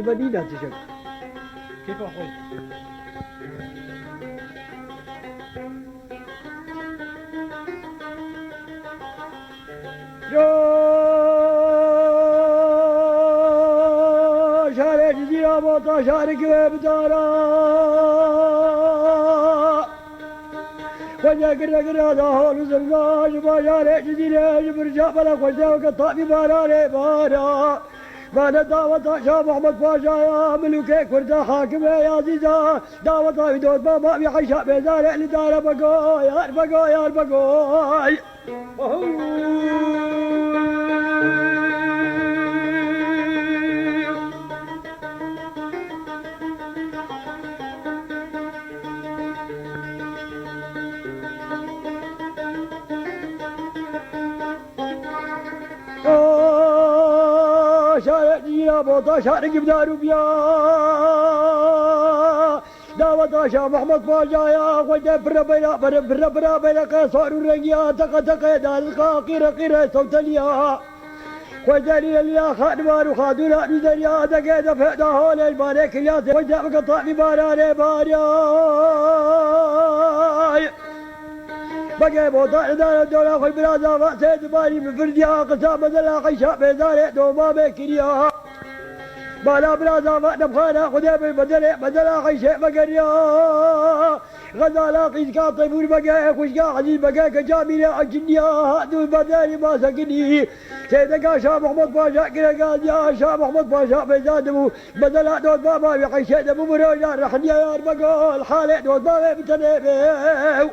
مدينة تشك كيف أخوي؟ شارع جزيرة بوطة شارع بدارا وجا قرا دهول زرقاش ما شارع جزيرة برجع بلا خوشة وقطع في بارا بارا ما دعوة شاه محمد باشا يا ملوك كردا حاكم يا عزيزا دعوة بدود بابا بحشا بزارع لدار بقوي يا بقوي يا بقوي شارع بوطا شارع بدارو بيا دعوة شاه محمد باشا يا خوجة برا بيلا قصار الرقيا تقا دالقا قيرة صوت اليا خوجة ليا خادمار وخادونا نزليا دقا دفع دهول البارك الياس خوجة بقطع في بارا بقى بوطا إدارة الدولة خوي برازا فاسد باري من فرديا قسام مدلا خيشا بيزارع دوما بكريا بالا برازا فنبخانا خذا بدلا خيشا بقريا غزالا قيسكا طيبور بقى خوشكا عزيز بقى كجاميلة الجنيا هادو البدالي ما سكني سيدكا شاه محمد باشا قرقاز يا شاه محمد باشا بيزادمو بدلا دوت بابا بخيشا دمو مروجا رحنيا يا ربقو الحالة دوت بابا بتنبيو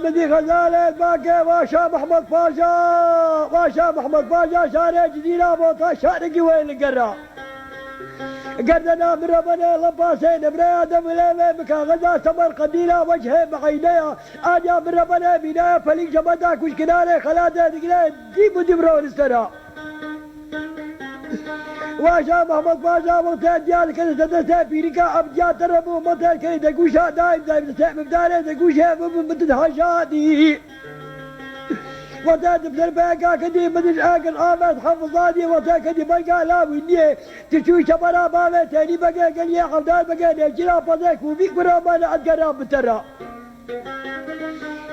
بدي غزالة باكي واشا محمد باشا شارع جزيرة بوطا شارع وين القرا قدنا من ربنا لباسين برا دم ليلة بكا غزا سمر قدينا وجهه بعينيها اجا من ربنا بنايا فليك جمداك وش كناني خلاده دقلين ديبو دبرون السنة واشا محمد باشا وقتين ديال كنت تدسي بيريكا ابجا تربو مطل كنت دقوشا دايم تسي مبدالي دقوشا متدهشادي وتاد بسرباكا كدي بدش اكل آمد حفظاني وتا كدي بقى لا ويني تشوي شبرا بابا تاني بقى قال يا حمدان بقى نجلا بذاك وفيك برا ما نعد بترى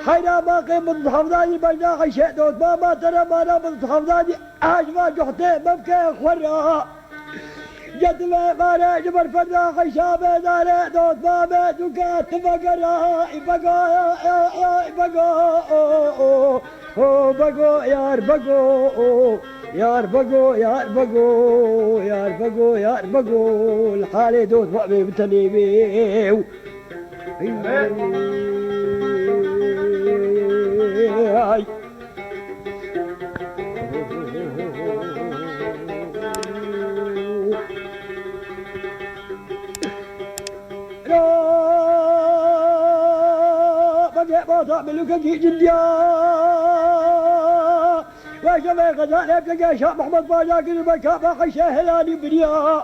حينا ما قيم من حفظاني بجنا خيشة دوت ما ترى ما انا من حفظاني اجوا جحتي مبكى خورا جد ما انا جبر فردا خيشة بزارة دوت بابا دوكات بقرا بقو يار بقو الحالة دوت بقى بتنيبيو بقى ملوك جنديا وشبه غزالة بلقى شاه محمد باشا كل مكابة خيشة هلالي بريا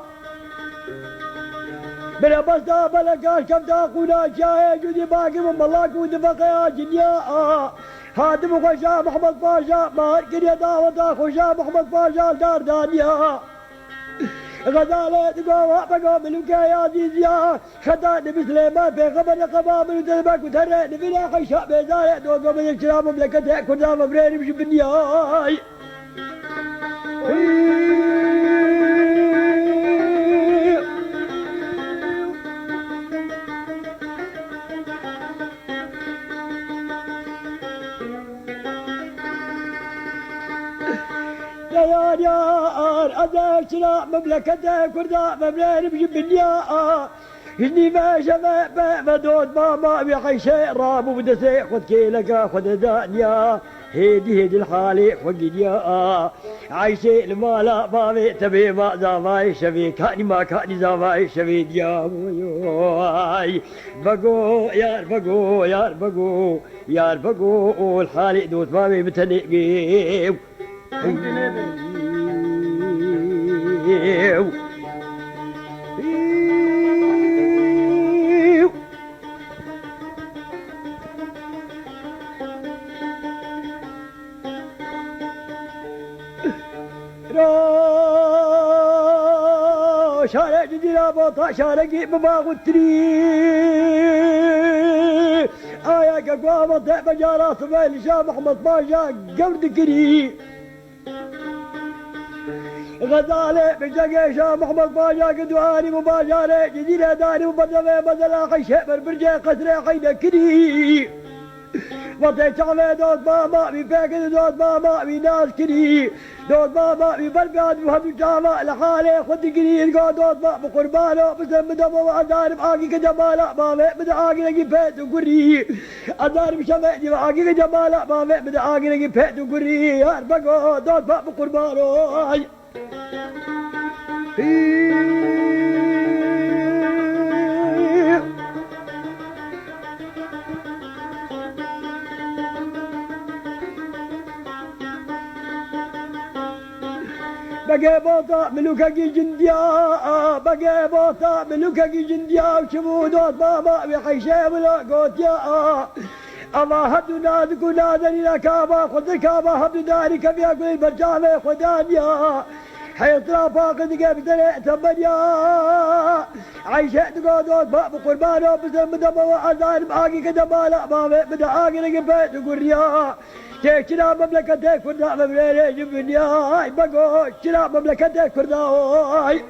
بلا بستا بلقاش كبتا قونا شاه جودي باقي من ملاك ودفقيا جنيا هادم خوشا محمد باشا مار كريا داوتا خوشا محمد باشا دار دانيا غزالة تقوى بقى ملوكا يا عزيزيا خطا نبي سليمان في خبر قبا من دلبك وترى نبينا خيشا بيزارع دوقا من الشراب مملكتها كنا مبرين بشي بالنياي يا أذاك شراء مملكته كردا مبلين بجيب النياء إني ما شفاء بدود ماما بحي شيء راب وبدسي خذ كيلك خذ دانيا هيدي الحالي وقديا عايشة المالا بابي تبي ما زافاي شبي كاني ما كاني زافاي شبي ديا موياي بقو يار بقو يار بقو يار بقو الحالي دوت بابي بتنقيو شارع جديلا بوطا شارقي بما قلتلي آيا قوامة بجارة صبيل شام محمد باشا قرد كري غزالي بجاقي شام محمد باشا قدواني مباشرة جديلا داري وبدلي بدلا خيشة بربرجي قسري خيدا كري وطي شعبي دوت ماما بفاكد دوت ماما بناس كري دوت ماما ببرقاد بهدو شعبا لحالي خد كري القو دوت ماما بقربانو بسم دمو وعدارب آقي كجمالا مامي بدا آقي لقي فيت وقري عدارب شمعي وآقي كجمالا مامي بدا آقي لقي فيت وقري هاربقو دوت ماما بقربانو بقى بوطا ملوكاكي جنديا بقى بوطا ملوكاكي جنديا وشمودوت ماما بحيشة ولا قوتيا أما هدو نادكو نادني لكابا خذ الكابا هدو داري كم يأكل البرجامة خدانيا حيطرا فاقد قبدل تبنيا عيشة تقودوت باب قربانو بسم دمو وعزان باقي كدمالا مامي بدا آقي لقبت وقريا شرا مملكتك كردا مبريري جبنياي بقو شرا مملكتك كرداي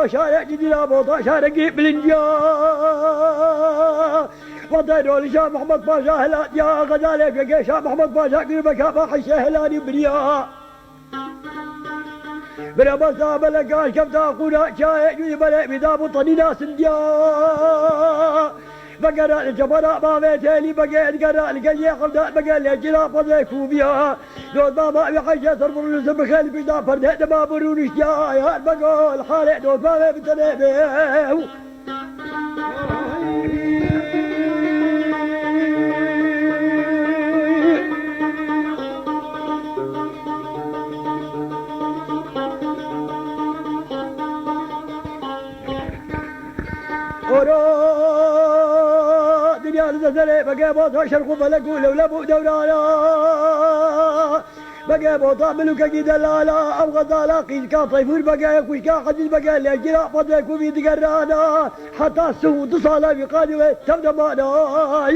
شارع جديلا بوطا شارقي بلنجا وطيرو لشام محمد باشا هلان يا غزالي في شام محمد باشا قربك ما حيشة هلاني بريا بلا بسا بلا قاش كفتا قونا شاي جوي بلا بدابو طنينا سنديا بقرا الجبراء ما بيتالي بقى القرا القيا خلدا بقى الجرا فضيكو بيها دود ما بحاجة صرف الرسم بخالي بيدا فرد ما برونش يا بقى الحالة دود ما بتنبه زلزلة بقى بوطا شرق فلقوا لولا بو دورانا بقى بوطا ملوكا دلالا أو غزالا قيد كان طيفور بقى يكوش كان حديد بقى لأجراء فضيكو في دقرانا حتى السود صالا بقادمة تبدا مانا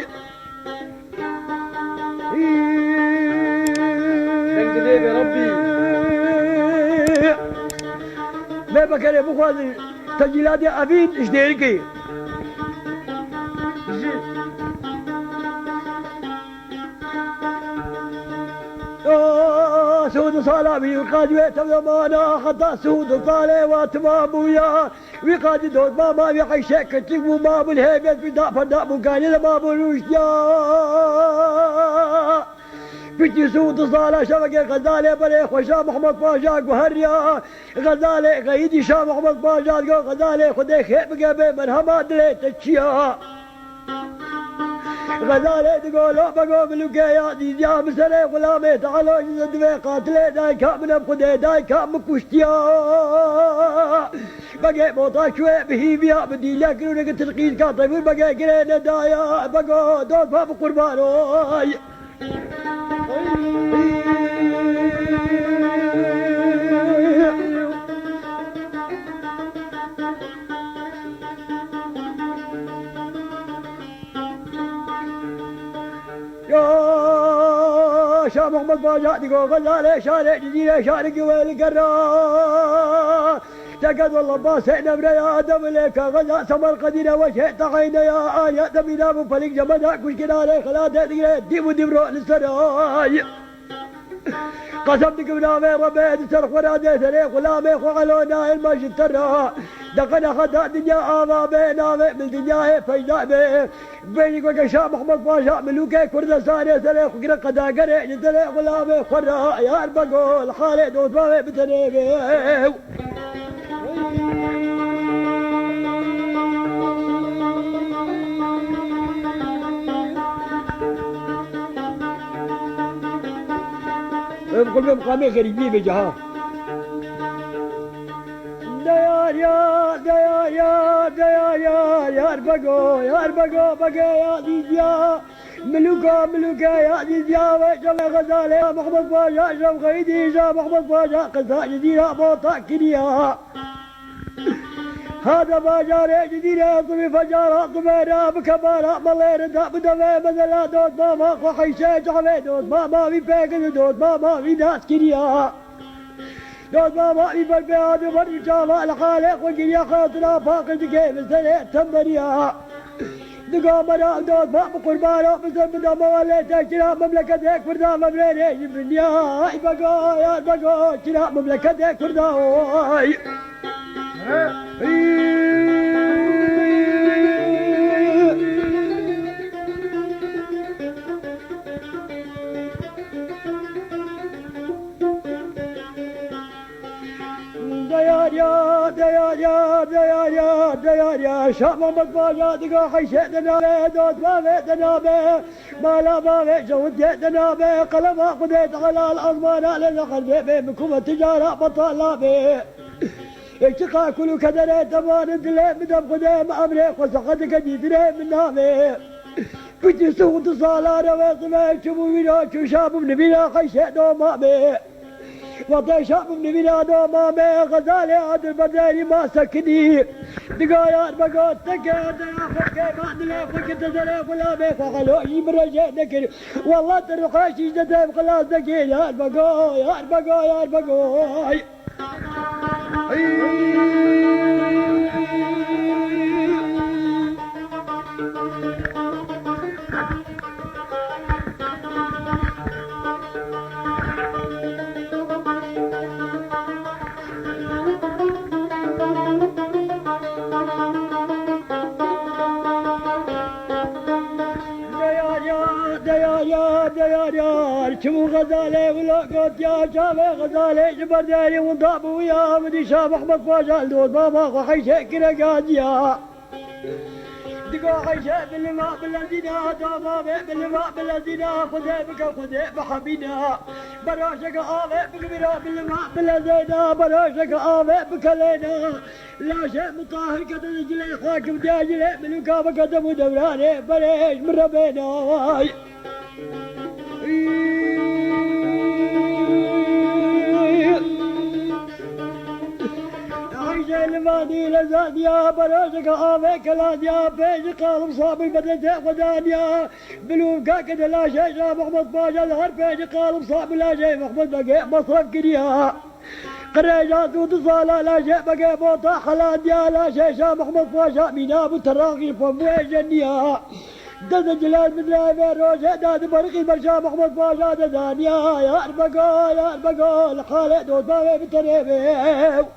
تنقذيب يا ربي ما بقى يا بخوازي تسجيلات أبين اشتركي سود صالابي وقاد تمانا حتى سود طالع واتمامويا وقاد دود ماما بحيشك تجمو مامو الهيبت بدا فدا مكان مامو روشيا بيجي سود صالة شبكة غزالة بلي خوشا محمد باشا قهريا غزالة غيدي شا محمد باشا غزالة خدي خيب قبي مرحبا دلي تشيا غزالة تقول بقو ملوكيا ديزيا مسلي غلامي تعالوا جزد في قاتلي دايكا من بخدي دايكا مكوشتيا بقى موطا شوي بهيبيا بدي لكنو نقل تلقيد كاطيفون بقى قرينا دايا بقو دول باب قربانوي يا شام محمد باجا تقول غزالة شارع جديدة شارق والقرا تقد والله باسئنا بريا آدم لك غزا سمر قدينا وشئت عينا يا آية دمنا مفلق جمدك مشكلة عليك خلاتة ديم ودمرو للسراي قسمتك بنامي ربيت سرخ ونادي ثريق ولامي وعلونا المجد ترى دقنا خدا دنيا آما بينامي من دنيا فيدامي بينك وقشا محمد باشا ملوكي كردستاني ثريق وقرا قدا قريج ثريق ولامي خرا يا البقول خالد وطبامي بتنيمي بقول بمقامي غريبين بجها ديار يا ديار يا ديار يا اربقو يا اربقو بقى يا ديجا ملوكا يا ديجا وشم غزالة يا محمد باشا شم خيدي يا محمد باشا قصة جديدة بوطا كنيا هذا باجار جديدة طبي فجارة طبيرة بكبارة ملير بدمي بدلا دوت ماما وحيشة جعبي دوت ماما في بيقن دوت ماما في ناس كنيا دوت ماما في بالبياد وبرجامة الخالق وجنيا خاطرة فاقد كيف السنة تنبريا دقامنا دوت ماما قربانة بسبب دمو اللي تشرا مملكتك فردا مبريني بالنيا بقى يا بقى شرا مملكتك فردا ديار يا شام مقباجا دقا حيشتنا دوت ما بيتنا به ما لا ما بي جودتنا به قلم قديت على الأضمان لنخل به بكم التجارة بطالة به اشتقا كل كدري تمان دلي بدم قدام أمريك وسقطك جدري من نامي كنت سوت صالة ويصمي شبو بنا شو شاب من بنا خيشة دومامي وطي شاب من بنا دومامي غزالي عاد البدالي ما سكني دقايات بقوت تكير دياخد كيما دلي فكت دلي ولا بيك وخلو يمرجع ذكر والله ترخاشي جدام خلاص ذكي يا البقوي يا البقوي يا البقوي ديار شمو غزالي ولا قد يا شافي غزالي جبر داري وضابو يا مدي شاف احمد فاجال دود بابا وحيشة كنا قاديا دقا حيشة بالماء بالذينا دوما بالماء بالذينا خذي بك خذي بحبينا براشك آوي بكبيرا بالماء بالذينا براشك آوي بكلينا لا شيء مطاهر كتن جلي خاكم داجلي ملوكا بكتم دوراني بريش من ربينا عيشة المادي لزاديا براشك آوي كلاديا بيش قالب صاب البدلة ودانيا بلوكا كده لا شيء شاب محمد باجل هر بيش قالب صاب لا شيء محمد بقى مصرف كريا قريجات وتصالة لا شيء بقى بوطا خلاديا لا شيء شاب محمد باجل ميناب التراغي فموي جنيا دد جلال بدلا بروجة داد برقي برشا محمد باجا دانيا يا أربقو خالد وطبابي بتريبي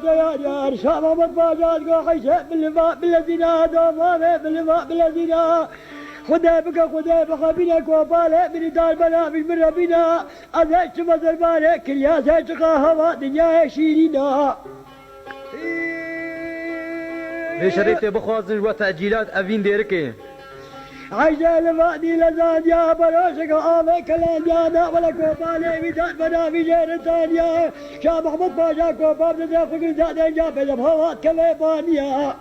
ديار شام مطباجات قو حيشة بالماء بالذين دوما بالماء بالذين خذي بك خبينك وبالي من دار بنامج من ربنا أذيش مدر بالك يا سيشقا هوا دنيا شيرينا بشريت بخوازن وتأجيلات أفين ديركي عيشة لفادي لزانيا براشك آمي كلانديانا ولا كوبالي بدان بنامي جيرتانيا شام محمد باشا كوباب ندى فقر زادين جابي لبهوات كليبانيا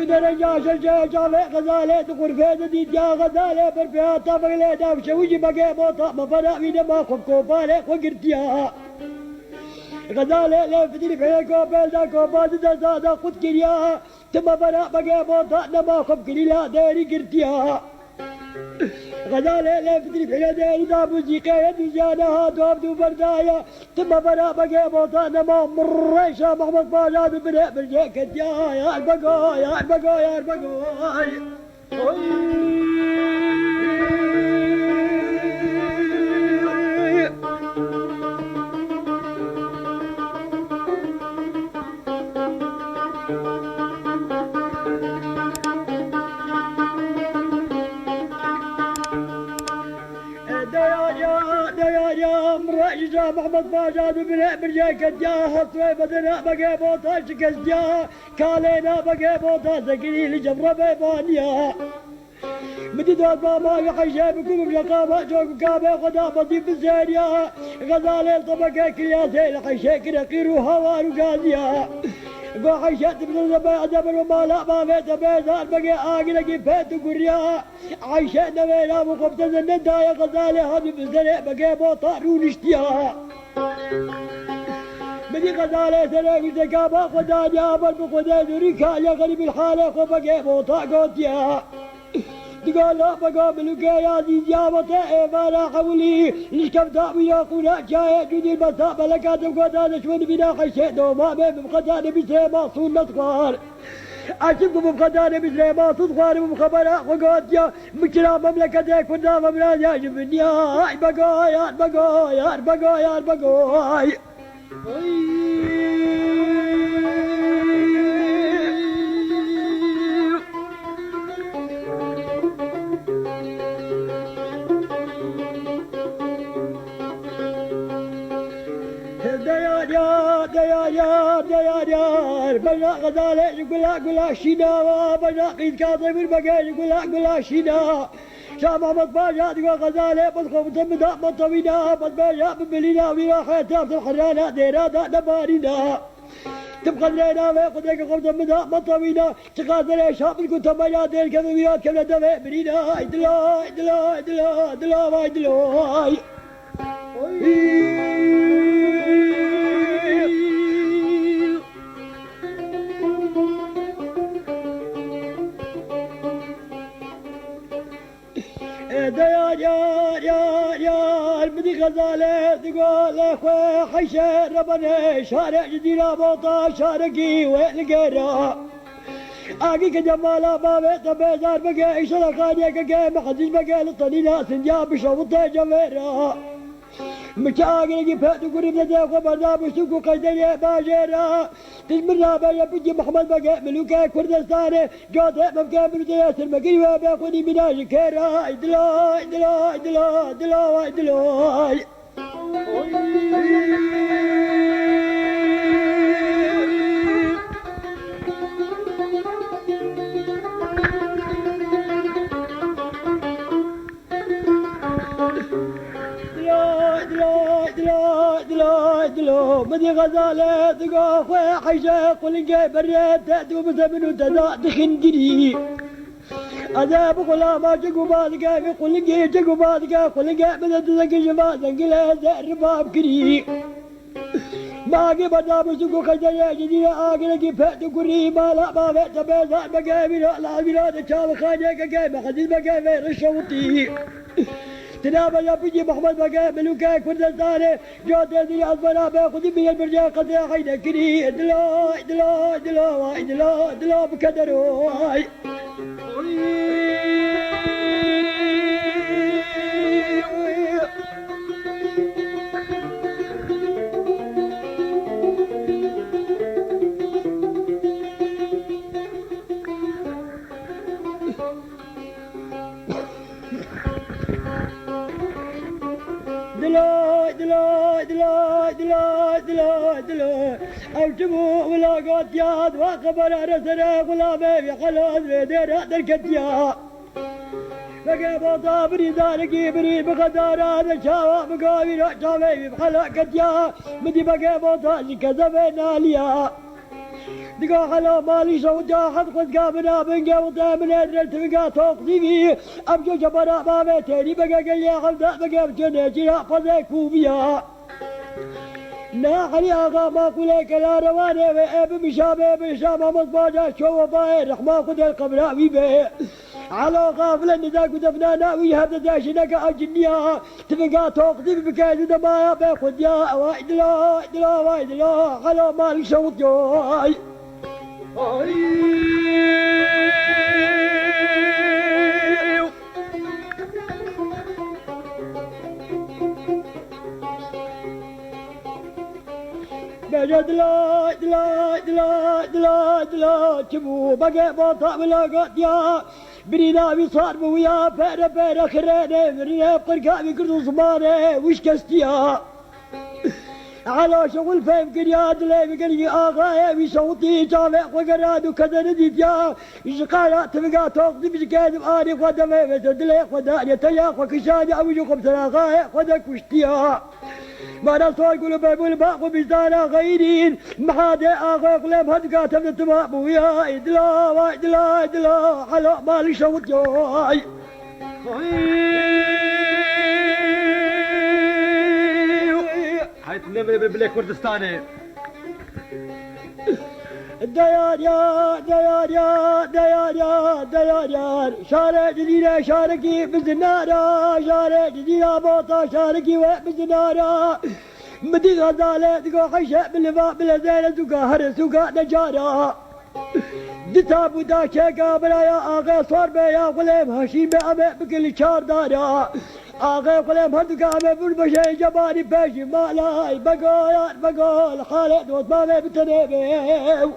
شو درجة شجاع جامع غزالة غرفة ديد يا غزالة برفيها طابق لي دام شويجي بقى موطا مفرق بينا ما خب كوبالة وقرتيها غزالة لا فتري في كوبال دا كوبال دا زادا خد كرياها ثم فرق بقى موطا نما خب كريلا داري قرتيها غزالة لا فتري في داري دا موسيقى يدجانها دوب دو بردايا ثم فرق بقى موطا نما مريشا محمد باجاد بناء برجع كتيا يا البقا يا البقا يا البقا مرأيجا محمد باجاد بناء برجع كتيا حصوي بدنا بقى بوطا شكستيا كالينا بقى بوطا سكري لجبرة بيبانيا مدي دوت بابا يحيشي بكم بلقابة جوك كابة خدا بطيب الزيريا غزالة طبقة كرياسي لحيشي كرقير وهوار وقازيا قو حيشي تبنى زبا أدبر ومالا ما فيت بيزار بقى آقنا كيفيت وقريا عيشي نوينا وقبت زندا يا غزالة هذي بزرع بقى بوطا رونشتيا مدي غزالة سنة زكابة خدا جابر بخدا ذريكا يا غريب الحالة خو بقى بوطا قوتيا تقول لا بقى ملوكا يا زيز يا وطا ما حولي لشكبتا ويا قولا جاي جدي المساء ملكا تبقى نشون بنا خشي دوما بمقدا نبي ما صون نطخار أشبكم بمقدا نبي ما تطخار بمخبرا وقوتيا مجرى مملكة كنا مملا يا جبني يا بقى يا بقى يا بقى يا بقى ديار بنا غزالة يقول شينا بنا قيد كاظم البقى يقول شينا شام محمد باجا تقول غزالة بتخوف تمدا مطوينا بتباجا بملينا ويا حياتها في الحرانة ديرادا نبارينا تبقى لنا ويقضيك خوف تمدا مطوينا تقاتل شاب كنت مايا دير كذويات كم ندفع بنينا ادلا ادلا ادلا ادلا ادلا يا المدي غزالة تقول اخوي حيشة ربنا شارع جدينا بوطا شارقي والقرا اقيك جمالا بابي تبيزار بقى ايش لقانيك بقى محدش بقى للطنينة سنجاب شوطة جميرا مشاقي فاتو قريب لديك وبرنامج سوق قيدية باجرة تجمرنا بيا بيجي محمد بقى ملوكا كردستان جوده مبقى بردية المقري وباخوني مناج كيرا ادلا ادلا ادلا ادلا ادلا مدي غزالة تقول خويا حيشة قلنقى بريت تأتوا بسبن وتدا تخنقري أذاب غلاما جقو بادقى في قلنقى جقو بادقى قلنقى بدأت تزكي شفا زنقلها زهر باب كري باقي بدا بسوكو خجايا جديا آقلقي فأتوا قري مالا ما فأت بيزا بقى بنا لا بنا تشاو خانيك قايمة حديث بقى في رشوتي تنام يا بيجي محمد بقى ملوكا كردستان جوتي ذي أزمنا بأخذ بي البرجاء قد حين كري ادلا ادلا ادلا ادلا ادلا بكدرو دلا أوجبوا ولا قد ياد وخبر رسنا غلامي في خلاص بيدير هذا الكتيا بقى بوطا بريدانكي بريد بغدار هذا شاوى مقاوي شاوي بحلا كتيا مدي بقى بوطا كذبنا ليا دقا على مالي سودا حد قد قابنا بنقا وطامنا درلت بقا توقدي أبجو جبرا ما بيتيني بقا قل يا خلدا بقا بجنة جراء فضيكو بيا ناحني آغا ما قوليك لا رواني وإب مشابه بشامة مصباجة شو وضاير رحمة قد القبراء بيه على غافل النداء قدفنا ناوي هذا داشنك أجنيا تبقى توقدي بكايد دمايا بيخد يا وايد لا لا وايد لا على مالي صوت جاي بجد لا لا لا لا لا تبو بقى بطا ولا قطيا برينا بصار بويا بيرا بيرا خريني برينا بقرقا بكردو صماني وش كستيا على شغل فهم كرياد لي بقرقي آغايا بصوتي جامع وقراد وكذا نديتيا إشقايا تبقى توقدي بشكايد بآني خدمي بسدلي خداني تياق وكشاني أوجوكم سراغايا خدك وشتيا ما نصور يقولوا بيقول باقوا بجدانا غيرين محادي آغا قلم هدقا تبدأ تمام ويا إدلا وإدلا إدلا على مالي شوط جاي حيث نمر بالبلاك كردستاني ديار يا ديار يا ديار يا ديار يا شارع جديدة شاركي بزنارة شارع جديدة بوطة شاركي وبزنارة مدي غزالة تقو حشة باللفاء بالهزينة تقو هرس تقو نجارة دتا بودا شيكا برايا آغا صور بيا قليم هشيم بأمي بكل شار دارا آغا قليم هدقا أمي بالبشي جباني بيشي مالاي بقول بقول خالد وطمامي بتنبيو